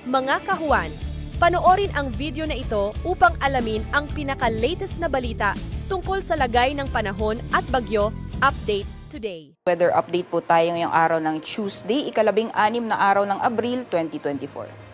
Mga kahuan, panoorin ang video na ito upang alamin ang pinaka-latest na balita tungkol sa lagay ng panahon at bagyo. Update today. Weather update po tayo ngayong araw ng Tuesday, ika-16 na araw ng Abril 2024.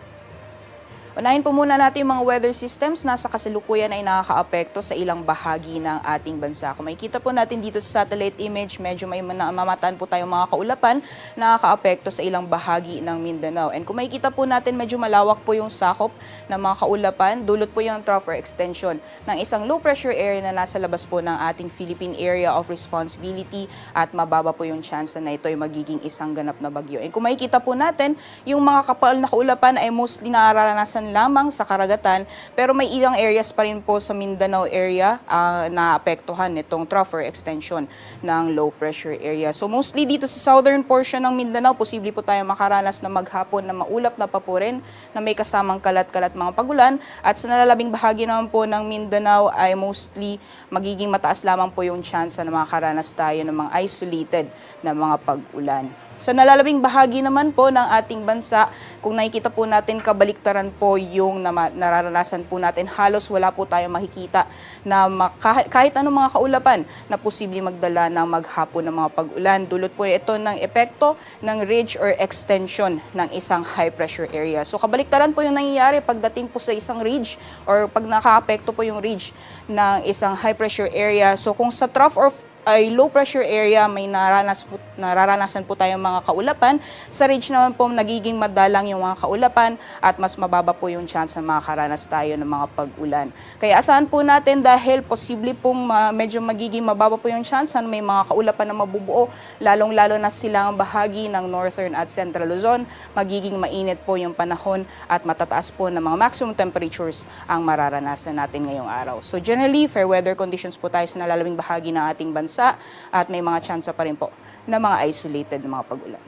Unahin po muna natin yung mga weather systems na sa kasalukuyan ay nakakaapekto sa ilang bahagi ng ating bansa. Kung makikita po natin dito sa satellite image, medyo may mamataan po tayong mga kaulapan na nakakaapekto sa ilang bahagi ng Mindanao. And kung makikita po natin, medyo malawak po yung sakop ng mga kaulapan. Dulot po yung trough or extension ng isang low pressure area na nasa labas po ng ating Philippine Area of Responsibility at mababa po yung chance na ito ay magiging isang ganap na bagyo. And kung makikita po natin, yung mga kapal na kaulapan ay mostly nararanasan lamang sa karagatan, pero may ilang areas pa rin po sa Mindanao area na apektuhan nitong trough or extension ng low pressure area. So mostly dito sa southern portion ng Mindanao, posible po tayo makaranas na maghapon na maulap na papurin na may kasamang kalat-kalat mga pagulan, at sa nalalabing bahagi naman po ng Mindanao ay mostly magiging mataas lamang po yung chance na makaranas tayo ng mga isolated na mga pag-ulan. Sa nalalabing bahagi naman po ng ating bansa, kung nakikita po natin, kabaliktaran po yung nararanasan po natin. Halos wala po tayong makikita na kahit anong mga kaulapan na posibleng magdala ng maghapon ng mga pag-ulan. Dulot po ito ng epekto ng ridge or extension ng isang high pressure area. So kabaliktaran po yung nangyayari pagdating po sa isang ridge or pag nakaapekto po yung ridge ng isang high pressure area. So kung sa trough or ay low pressure area, may nararanasan po tayong mga kaulapan. Sa ridge naman po, nagiging madalang yung mga kaulapan at mas mababa po yung chance na makakaranas tayo ng mga pag-ulan. Kaya asahan po natin, dahil posible pong medyo magiging mababa po yung chance na may mga kaulapan na mabubuo, lalong-lalo na silang bahagi ng Northern at Central Luzon, magiging mainit po yung panahon at matataas po ng mga maximum temperatures ang mararanasan natin ngayong araw. So generally, fair weather conditions po tayo sa nalalabing bahagi ng ating bansa at may mga tsansa pa rin po na mga isolated na mga pag-ulan.